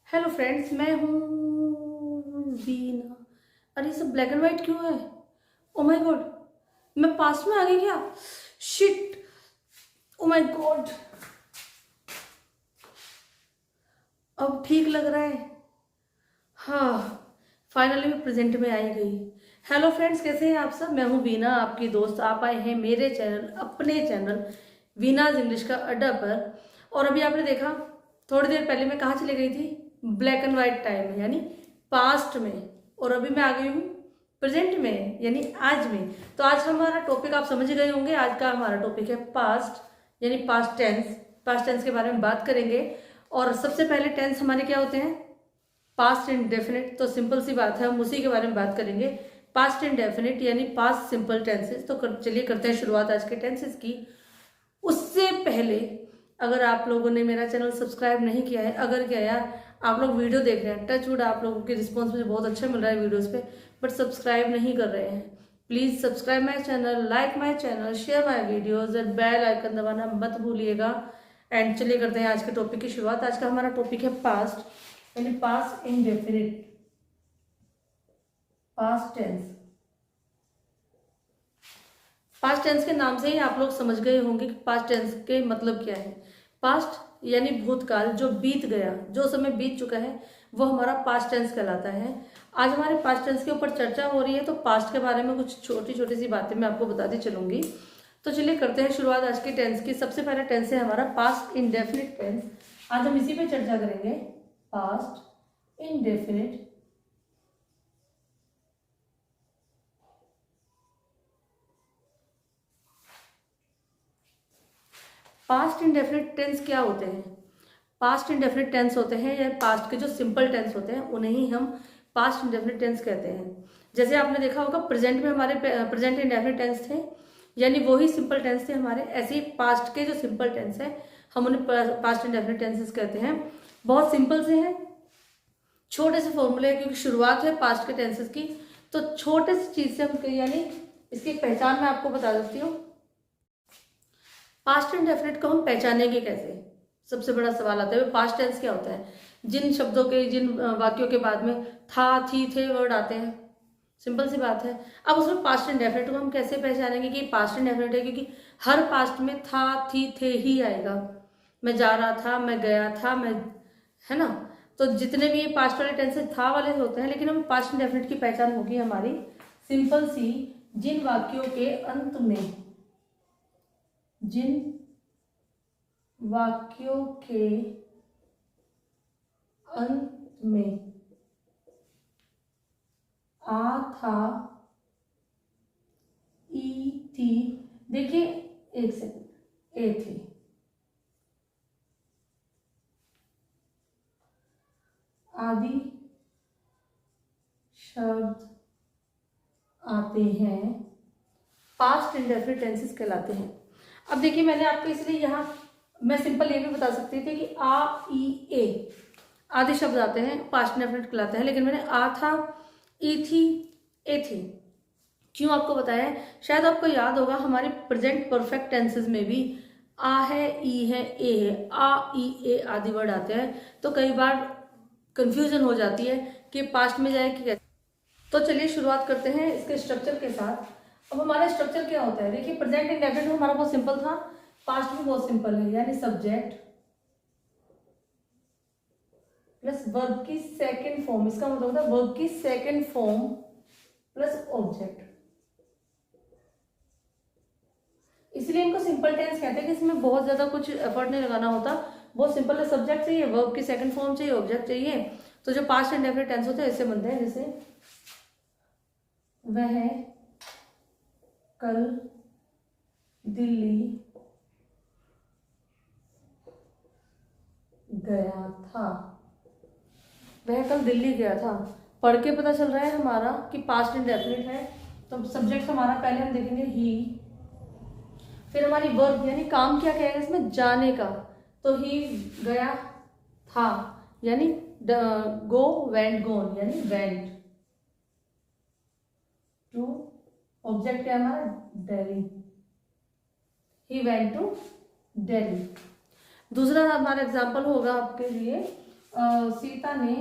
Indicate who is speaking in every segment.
Speaker 1: Hello friends, मैं हूँ वीना। अरे ये सब ब्लैक एंड वाइट क्यों है? ओ माय गॉड, मैं पास्ट में आ गई क्या? Shit, oh my God. अब ठीक लग रहा है। हाँ, फाइनली मैं प्रेजेंट में आई गई। हेलो फ्रेंड्स, कैसे हैं आप सब? मैं हूँ वीना, आपकी दोस्त। आप आए हैं मेरे चैनल, अपने चैनल वीनाज इंग्लिश का अड्डा पर। और अभी आपने देखा, थोड़ी देर पहले मैं कहाँ चली गई थी? ब्लैक एंड वाइट टाइम में, यानी पास्ट में। और अभी मैं आ गई हूँ प्रेजेंट में, यानी आज में। तो आज हमारा टॉपिक आप समझ गए होंगे। आज का हमारा टॉपिक है पास्ट, यानी पास्ट टेंस। पास्ट टेंस के बारे में बात करेंगे। और सबसे पहले टेंस हमारे क्या होते हैं? Past indefinite. तो सिंपल सी बात है, हम उसी के बारे में बात करेंगे। पास्ट इंडेफिनिट यानी पास्ट सिंपल टेंसेस। तो चलिए करते हैं शुरुआत आज के टेंसेस की। उससे पहले, अगर आप लोगों ने मेरा चैनल सब्सक्राइब नहीं किया है, अगर क्या यार आप लोग वीडियो देख रहे हैं, टच वुड आप लोगों के रिस्पॉन्स मुझे बहुत अच्छा मिल रहा है वीडियोस पे, बट सब्सक्राइब नहीं कर रहे हैं, please subscribe my channel, like my channel, share my videos और बेल आइकन दबाना मत भूलिएगा। एंड चलिए करते हैं आज के टॉपिक की शुरुआत। आज का हमारा टॉपिक है पास्ट, यानी past indefinite, past tense. Past tense के नाम से ही आप लोग समझ गए होंगे कि पास्ट टेंस के मतलब क्या है। पास्ट यानी भूतकाल, जो बीत गया, जो समय बीत चुका है, वो हमारा पास्ट टेंस कहलाता है। आज हमारे पास्ट टेंस के ऊपर चर्चा हो रही है, तो पास्ट के बारे में कुछ छोटी छोटी सी बातें मैं आपको बताती चलूंगी। तो चलिए करते हैं शुरुआत आज के टेंस की। सबसे पहला टेंस है हमारा पास्ट इंडेफिनिट टेंस। आज हम इसी पे चर्चा करेंगे, past indefinite. Past indefinite tense क्या होते हैं? पास्ट इंडेफिनिट टेंस होते हैं, या पास्ट के जो सिंपल टेंस होते हैं उन्हें ही हम पास्ट इंडेफिनिट टेंस कहते हैं। जैसे आपने देखा होगा प्रेजेंट में हमारे प्रेजेंट इंडेफिनिट टेंस थे, यानी वो ही सिंपल टेंस थे हमारे। ऐसे ही पास्ट के जो सिंपल टेंस है हम उन्हें पास्ट इंडेफिनिट टेंसेस कहते हैं। बहुत सिंपल से हैं, छोटे से फॉर्मूले, क्योंकि शुरुआत है पास्ट के टेंसेस की। तो छोटे से चीज से हम, यानी इसकी पहचान मैं आपको बता देती हूँ। पास्ट इंडेफिनिट को हम पहचानेंगे कैसे? सबसे बड़ा सवाल आता है, पास्ट टेंस क्या होता है? जिन शब्दों के, जिन वाक्यों के बाद में था, थी, थे वर्ड आते हैं। सिंपल सी बात है। अब उसमें पास्ट इंडेफिनिट को हम कैसे पहचानेंगे कि पास्ट इंडेफिनिट है? क्योंकि हर पास्ट में था, थी, थे ही आएगा। मैं जा रहा था, मैं गया था, मैं, है ना? तो जितने भी ये पास्ट वाले टेंस था वाले होते हैं, लेकिन हम पास्ट इंडेफिनिट की पहचान होगी हमारी सिंपल सी, जिन वाक्यों के अंत में, जिन वाक्यों के अंत में आ था, ई थी, देखिए एक सेकंड, ए थी, आदि शब्द आते हैं, पास्ट इंडेफिनिट टेंसेस कहलाते हैं। अब देखिए, मैंने आपको इसलिए यहाँ, मैं सिंपल ये भी बता सकती थी कि आ, ई, ए आदि शब्द आते हैं, पास्ट इंडेफिनिट कहलाते हैं, लेकिन मैंने आ था, ई थी, ए थी क्यों आपको बताया है? शायद आपको याद होगा हमारे प्रेजेंट परफेक्ट टेंसेस में भी आ है, ई है, ए है, आ, ई, ए आदि वर्ड आते हैं। तो कई बार कंफ्यूजन हो जाती है कि पास्ट में जाए कि कैसे। तो चलिए शुरुआत करते हैं इसके स्ट्रक्चर के साथ। अब हमारा स्ट्रक्चर क्या होता है? देखिए, प्रेजेंट इंडेफिनिट हमारा बहुत सिंपल था, पास्ट भी बहुत सिंपल है, यानी सब्जेक्ट प्लस वर्ब की सेकंड फॉर्म। इसका मतलब होता है वर्ब की सेकंड फॉर्म प्लस ऑब्जेक्ट। इसलिए इनको सिंपल टेंस कहते हैं कि इसमें बहुत ज्यादा कुछ एफर्ट नहीं लगाना होता, बहुत सिंपल है। सब्जेक्ट चाहिए, वर्ब की सेकंड फॉर्म चाहिए, ऑब्जेक्ट चाहिए। तो जो पास्ट इंडेफिनिट टेंस होते हैं इससे बनते हैं, जैसे वह कल दिल्ली गया था। वह कल दिल्ली गया था, पढ़ के पता चल रहा है हमारा कि पास्ट इंडेफिनिट है। तो सब्जेक्ट हमारा पहले हम देखेंगे ही, फिर हमारी वर्ब यानी काम क्या कहेगा इसमें? जाने का। तो ही गया था, यानी गो, वेंट, गोन, यानी वेंट टू। ऑब्जेक्ट क्या है हमारा? Delhi, he went to Delhi. दूसरा हमारा एग्जाम्पल होगा आपके लिए, सीता ने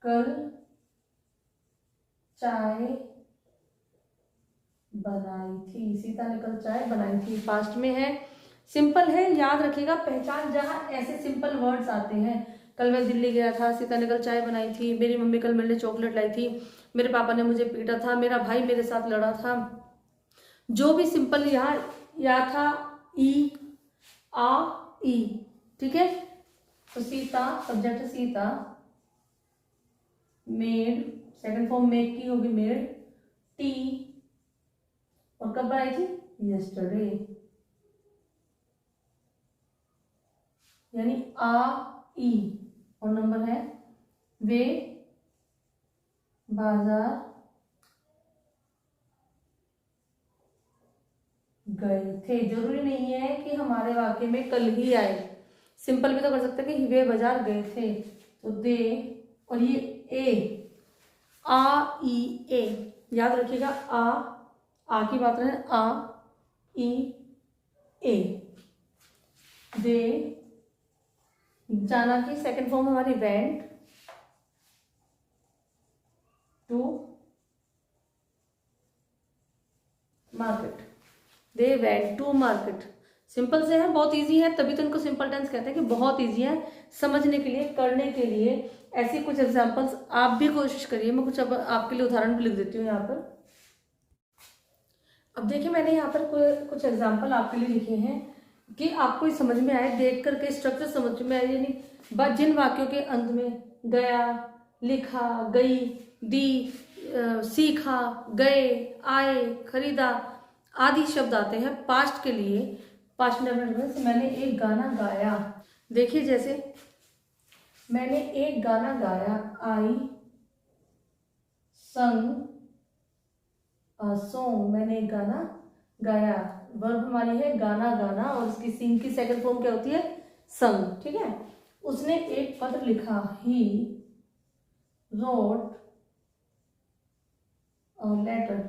Speaker 1: कल चाय बनाई थी। सीता ने कल चाय बनाई थी, पास्ट में है, सिंपल है, याद रखिएगा। पहचान जहाँ ऐसे सिंपल वर्ड्स आते हैं, कल मैं दिल्ली गया था, सीता ने कल चाय बनाई थी, मेरी मम्मी कल मेरे लिए चॉकलेट लाई थी, मेरे पापा ने मुझे पीटा था, मेरा भाई मेरे साथ लड़ा था, जो भी सिंपल यहाँ या था, ई आ ई, ठीक है। तो Sita, subject Sita, made, second form make की होगी मेड, टी, और कब बनाई थी, यस्टरडे, यानी आ ई, और नंबर है वे बाजार गए थे। जरूरी नहीं है कि हमारे वाक्य में कल ही आए, सिंपल भी तो कर सकते हैं कि वे बाजार गए थे। तो दे, और ये ए, आ ई ए, याद रखिएगा। आ की बात रहे, आ ई ए, दे, जाना की सेकंड फॉर्म हमारी went to market, they went to market. Simple से है, बहुत इजी है, तभी तो इनको सिंपल टेंस कहते हैं कि बहुत इजी है समझने के लिए, करने के लिए। ऐसी कुछ एग्जांपल्स आप भी कोशिश करिए। मैं कुछ अब आपके लिए उदाहरण भी लिख देती हूँ यहाँ पर। अब देखिए, मैंने यहाँ पर कुछ एग्जाम्पल आपके लिए लिखे हैं कि आपको समझ में आए, देख करके स्ट्रक्चर समझ में आए। यानी जिन वाक्यों के अंत में गया, लिखा, गई, दी, सीखा, गए, आए, खरीदा आदि शब्द आते हैं पास्ट के लिए, पास्ट इंडेफिनिट में। मैंने एक गाना गाया, देखिए जैसे मैंने एक गाना गाया, आई संग अ सॉन्ग, मैंने एक गाना गाया। वर्ब हमारी है गाना गाना, और इसकी सिंग की सेकंड फॉर्म क्या होती है, संग, ठीक है। उसने एक पत्र लिखा, ही रोट अ लेटर,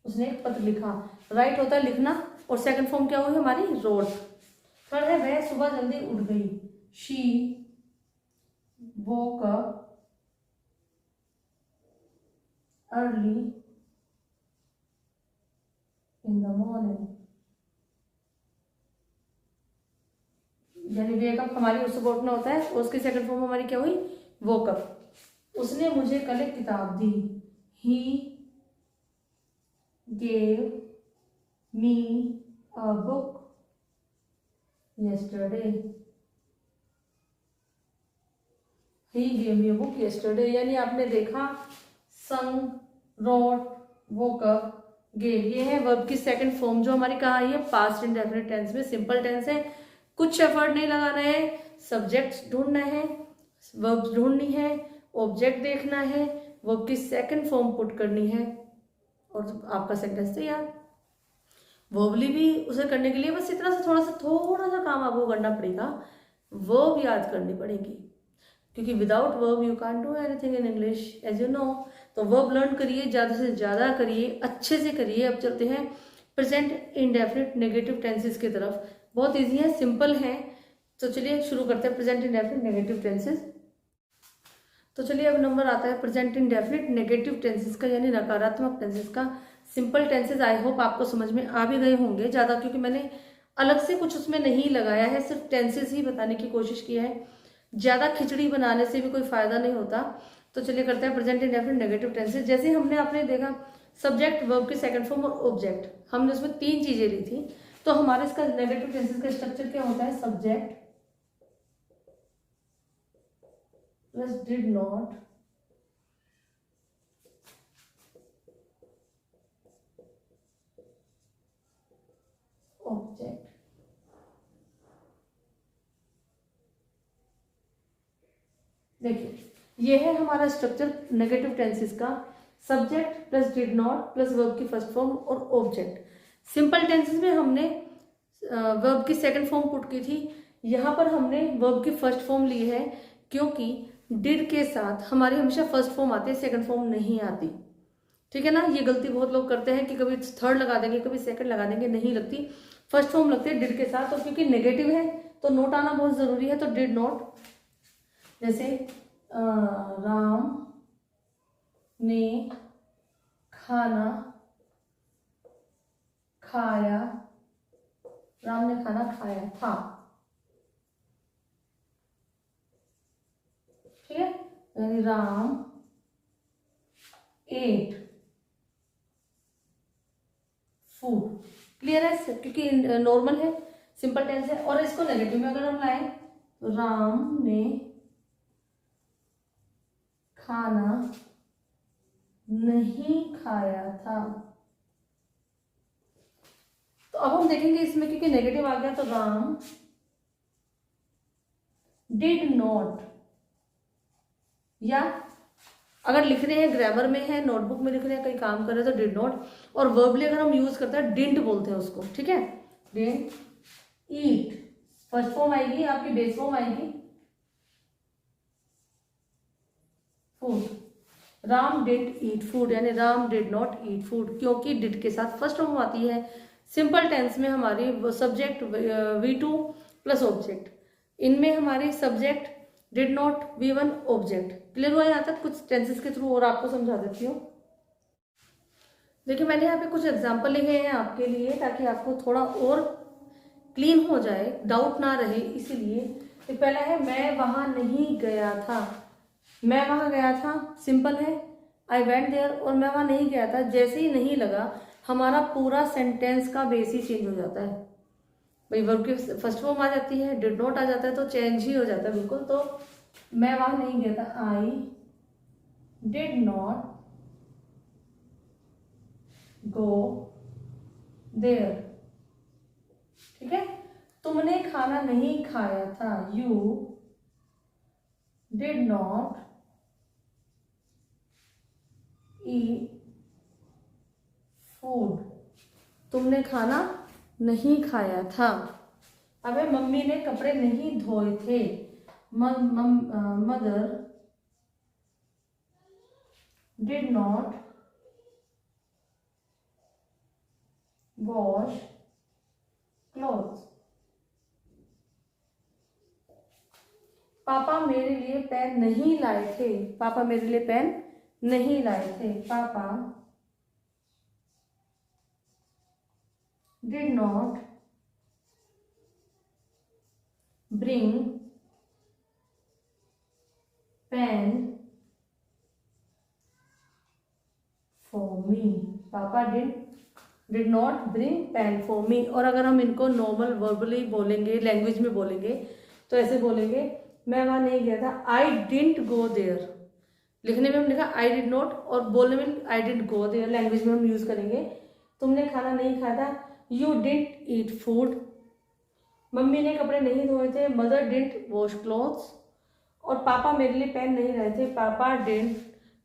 Speaker 1: उसने एक पत्र लिखा। राइट होता है लिखना, और सेकंड फॉर्म क्या हुई हमारी, रोट। थर्ड है वह सुबह जल्दी उठ गई, she woke up early in the morning, यानी वेक अप हमारी उससे उठना होता है, और उसकी सेकंड फॉर्म हमारी क्या हुई, वोक अप। उसने मुझे कल एक किताब दी, ही gave me a book yesterday, he gave me a book yesterday, यानी आपने देखा, sung, wrote, woke up, gave, ये है वर्ब की सेकंड फॉर्म जो हमारी कहाँ आई है, पास्ट इंडेफिनिट टेंस में। सिंपल टेंस है, कुछ एफर्ट नहीं लगाना है, सब्जेक्ट ढूंढना है, वर्ब ढूंढनी है, ऑब्जेक्ट देखना है, वर्ब की सेकंड फॉर्म पुट करनी है, और आपका सेंटेंस तैयार। वर्बली भी उसे करने के लिए बस इतना सा थोड़ा सा काम आपको करना पड़ेगा, वर्ब याद करनी पड़ेगी, क्योंकि without verb you can't do anything in English, as you know. तो वर्ब लर्न करिए, ज़्यादा से ज़्यादा करिए, अच्छे से करिए। अब चलते हैं प्रेजेंट इंडेफिनिट नेगेटिव टेंसेस की तरफ। बहुत ईजी है, सिंपल है, तो चलिए शुरू करते हैं प्रेजेंट इंडेफिनिट नेगेटिव टेंसेस। तो चलिए अब नंबर आता है प्रेजेंट इंडेफिनिट नेगेटिव टेंसेस का, यानी नकारात्मक टेंसेस का। सिंपल टेंसेस आई होप आपको समझ में आ भी गए होंगे ज़्यादा, क्योंकि मैंने अलग से कुछ उसमें नहीं लगाया है, सिर्फ टेंसेस ही बताने की कोशिश की है। ज़्यादा खिचड़ी बनाने से भी कोई फायदा नहीं होता। तो चलिए करते हैं प्रेजेंट इंडेफिनिट नेगेटिव टेंसेस। जैसे हमने आपने देखा सब्जेक्ट, वर्ब की सेकंड फॉर्म और ऑब्जेक्ट, हमने उसमें 3 चीजें ली थी। तो हमारे इसका नेगेटिव टेंसेस का स्ट्रक्चर क्या होता है, subject plus did not object. देखिए ये है हमारा स्ट्रक्चर नेगेटिव टेंसेस का, subject plus did not plus verb की फर्स्ट फॉर्म और ऑब्जेक्ट। सिंपल टेंसेस में हमने वर्ब की सेकंड फॉर्म पुट की थी, यहाँ पर हमने वर्ब की फर्स्ट फॉर्म ली है, क्योंकि डिड के साथ हमारी हमेशा फर्स्ट फॉर्म आती है, सेकंड फॉर्म नहीं आती, ठीक है ना। ये गलती बहुत लोग करते हैं कि कभी थर्ड लगा देंगे, कभी सेकंड लगा देंगे, नहीं लगती। फर्स्ट फॉर्म लगती है डिड के साथ, और क्योंकि नेगेटिव है तो नोट आना बहुत जरूरी है, तो डिड नॉट। जैसे राम ने खाना खाया, राम ने खाना खाया था, ठीक है, यानी राम एट फूड। क्लियर है, क्योंकि नॉर्मल है, सिंपल टेंस है। और इसको नेगेटिव में अगर हम लाए तो राम ने खाना नहीं खाया था। तो अब हम देखेंगे इसमें, क्योंकि नेगेटिव आ गया, तो राम डिड नॉट, या अगर लिख रहे हैं ग्रामर में है, नोटबुक में लिख रहे हैं, कहीं काम कर रहे हैं तो डिड नॉट। और वर्बली अगर हम यूज करते हैं डिडंट बोलते हैं उसको, ठीक है। डिडंट ईट, फर्स्ट फॉर्म आएगी आपकी, बेस फॉर्म आएगी food. Ram did eat food, यानी Ram did not eat food, क्योंकि डिड के साथ फर्स्ट फॉर्म आती है। सिंपल टेंस में हमारी सब्जेक्ट V2 प्लस ऑब्जेक्ट, इनमें हमारी subject did not V1 object. Clear हुआ यहाँ तक? कुछ टेंसेस के थ्रू और आपको समझा देती हूँ। देखिए मैंने यहाँ पे कुछ एग्जाम्पल लिखे हैं आपके लिए, ताकि आपको थोड़ा और क्लीन हो जाए, डाउट ना रहे, इसीलिए। तो पहला है मैं वहां नहीं गया था। मैं वहां गया था सिंपल है, आई वेंट देयर, और मैं वहां नहीं गया था जैसे ही नहीं लगा, हमारा पूरा सेंटेंस का बेस ही चेंज हो जाता है। भाई वर्ब की फर्स्ट फॉर्म आ जाती है, डिड नॉट आ जाता है, तो चेंज ही हो जाता है बिल्कुल। तो मैं वहां नहीं गया था, I did not go there, ठीक है। तुमने खाना नहीं खाया था, you did not eat food, तुमने खाना नहीं खाया था। अब है मम्मी ने कपड़े नहीं धोए थे, mother did not wash clothes. पापा मेरे लिए पेन नहीं लाए थे, पापा मेरे लिए पेन नहीं लाए थे, पापा did not bring pen for me, पापा did not bring pen for me. और अगर हम इनको नॉर्मल वर्बली बोलेंगे, लैंग्वेज में बोलेंगे, तो ऐसे बोलेंगे मैं वहां नहीं गया था, आई डिडंट गो देयर। लिखने में हम लिखा आई डिड नॉट, और बोलने में I didn't go there, language में हम यूज करेंगे। तुमने खाना नहीं खाया था, you didn't eat food. Mummy ने कपड़े नहीं धोए थे, मदर डिडंट वॉश क्लॉथ्स। और पापा मेरे लिए पेन नहीं लाए थे, papa didn't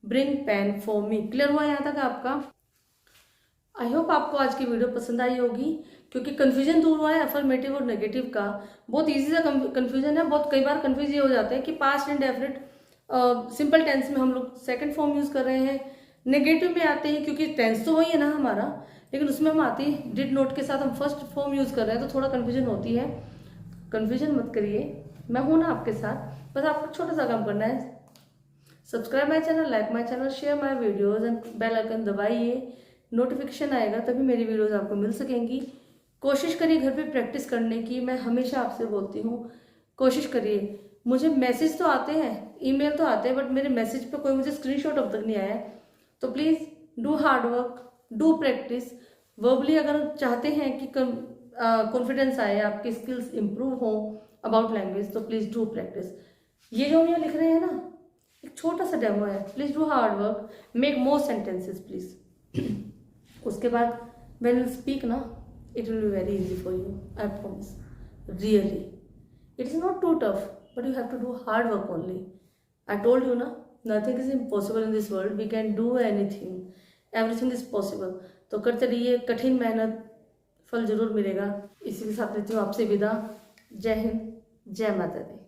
Speaker 1: bring pen for me. Clear हुआ यहाँ तक आपका? आई होप आपको आज की वीडियो पसंद आई होगी, क्योंकि कन्फ्यूजन दूर हुआ है अफर्मेटिव और नेगेटिव का। बहुत इजी सा कन्फ्यूजन है, बहुत कई बार कन्फ्यूज ये हो जाते हैं कि पास्ट इंडेफिनिट सिंपल टेंस में हम लोग सेकंड फॉर्म यूज कर रहे हैं, नेगेटिव में आते हैं क्योंकि टेंस तो वही है ना हमारा, लेकिन उसमें हम आती है डिड नॉट के साथ हम फर्स्ट फॉर्म यूज कर रहे हैं, तो थोड़ा कन्फ्यूजन होती है। कन्फ्यूजन मत करिए, मैं हूं ना आपके साथ, बस आपको छोटा सा काम करना है, subscribe my channel, like my channel, share my videos and bell icon दबाइए, नोटिफिकेशन आएगा तभी मेरी वीडियोस आपको मिल सकेंगी। कोशिश करिए घर पे प्रैक्टिस करने की, मैं हमेशा आपसे बोलती हूँ कोशिश करिए। मुझे मैसेज तो आते हैं, ईमेल तो आते हैं, बट मेरे मैसेज पे कोई मुझे स्क्रीनशॉट अब तक नहीं आया है। तो please do hard work, do practice. Verbally अगर चाहते हैं कि कॉन्फिडेंस आए, आपकी स्किल्स इंप्रूव हो अबाउट लैंग्वेज, तो प्लीज़ डू प्रैक्टिस। ये जो हम यहाँ लिख रहे हैं ना, एक छोटा सा डेमो है, please do hard work, make more sentences please. उसके बाद when you speak ना, it will be very easy for you, I promise, really. It is not too tough, but you have to do hard work only. I told you ना, nothing is impossible in this world, we can do anything, everything is possible. तो करते रहिए, कठिन मेहनत, फल जरूर मिलेगा। इसी के साथ लेती हूँ आपसे विदा। जय हिंद, जय माता दी।